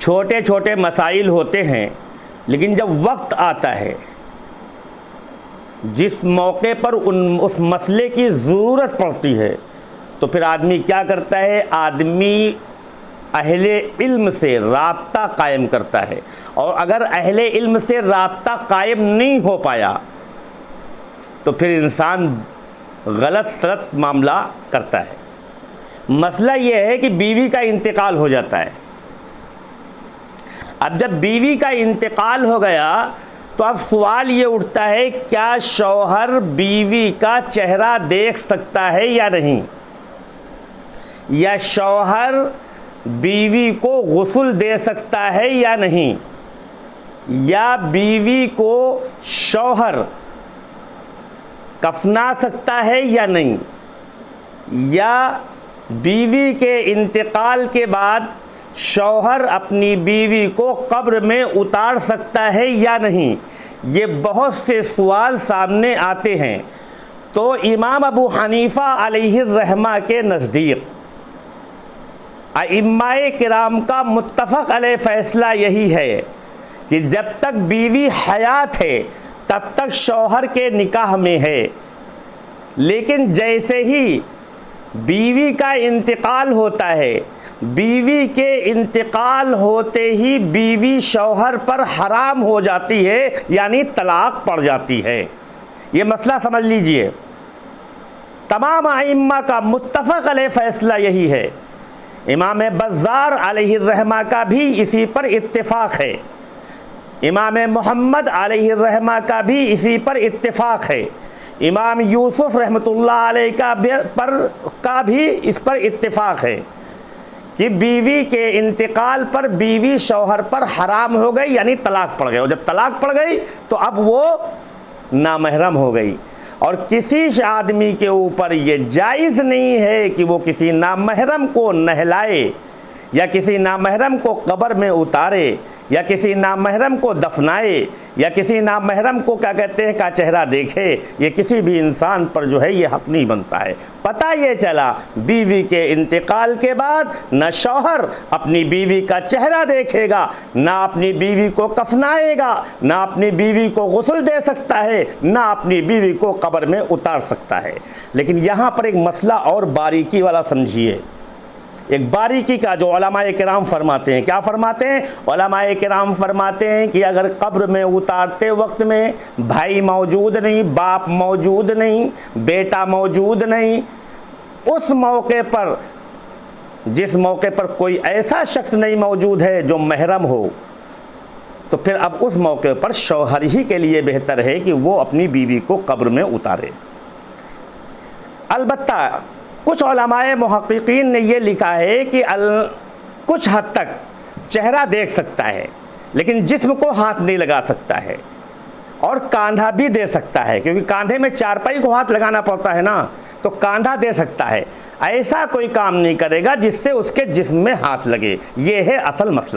छोटे छोटे मसाइल होते हैं, लेकिन जब वक्त आता है, जिस मौके पर उस मसले की ज़रूरत पड़ती है, तो फिर आदमी क्या करता है? आदमी अहले इल्म से राब्ता कायम करता है। और अगर अहले इल्म से राब्ता कायम नहीं हो पाया तो फिर इंसान गलत सलत मामला करता है। मसला ये है कि बीवी का इंतकाल हो जाता है। अब जब बीवी का इंतकाल हो गया तो अब सवाल ये उठता है, क्या शौहर बीवी का चेहरा देख सकता है या नहीं? या शौहर बीवी को गुस्ल दे सकता है या नहीं? या बीवी को शौहर कफना सकता है या नहीं? या बीवी के इंतकाल के बाद शौहर अपनी बीवी को कब्र में उतार सकता है या नहीं? ये बहुत से सवाल सामने आते हैं। तो इमाम अबू हनीफा अलैहिर्रहमा के नज़दीक अइम्माए किराम का मुत्तफ़क़ अलैह फ़ैसला यही है कि जब तक बीवी हयात है तब तक शौहर के निकाह में है, लेकिन जैसे ही बीवी का इंतकाल होता है, बीवी के इंतकाल होते ही बीवी शौहर पर हराम हो जाती है, यानी तलाक पड़ जाती है। ये मसला समझ लीजिए। तमाम अइम्मा का मुत्तफ़क़ अलैह फ़ैसला यही है। इमाम बज़्ज़ार अलैहिर्रहमा का भी इसी पर इत्तिफ़ाक़ है। इमाम मोहम्मद अलैहिर्रहमा का भी इसी पर इत्तिफ़ाक़ है। इमाम यूसुफ़ रहमतुल्लाह अलैह का भी इस पर इत्तिफ़ाक़ है कि बीवी के इंतकाल पर बीवी शौहर पर हराम हो गई, यानी तलाक पड़ गई। और जब तलाक पड़ गई तो अब वो नामहरम हो गई। और किसी आदमी के ऊपर ये जायज़ नहीं है कि वो किसी नामहरम को नहलाए, या किसी नामहरम को कब्र में उतारे, या किसी नामहरम को दफनाए, या किसी नामहरम को क्या कहते हैं का चेहरा देखे। ये किसी भी इंसान पर जो है ये हक़ नहीं बनता है। पता ये चला बीवी के इंतकाल के बाद न शौहर अपनी बीवी का चेहरा देखेगा, ना अपनी बीवी को कफनाएगा, ना अपनी बीवी को गुस्ल दे सकता है, ना अपनी बीवी को कब्र में उतार सकता है। लेकिन यहाँ पर एक मसला और बारीकी वाला समझिए, एक बारीकी का जो उलमाए किराम फरमाते हैं। क्या फरमाते हैं? उलमाए किराम फरमाते हैं कि अगर कब्र में उतारते वक्त में भाई मौजूद नहीं, बाप मौजूद नहीं, बेटा मौजूद नहीं, उस मौके पर, जिस मौके पर कोई ऐसा शख्स नहीं मौजूद है जो महरम हो, तो फिर अब उस मौके पर शौहर ही के लिए बेहतर है कि वो अपनी बीवी को कब्र में उतारे। अलबत्ता कुछ उलमाए मुहक्किकीन ने यह लिखा है कि कुछ हद तक चेहरा देख सकता है, लेकिन जिस्म को हाथ नहीं लगा सकता है, और कांधा भी दे सकता है, क्योंकि कांधे में चारपाई को हाथ लगाना पड़ता है ना, तो कांधा दे सकता है। ऐसा कोई काम नहीं करेगा जिससे उसके जिस्म में हाथ लगे। ये है असल मसला।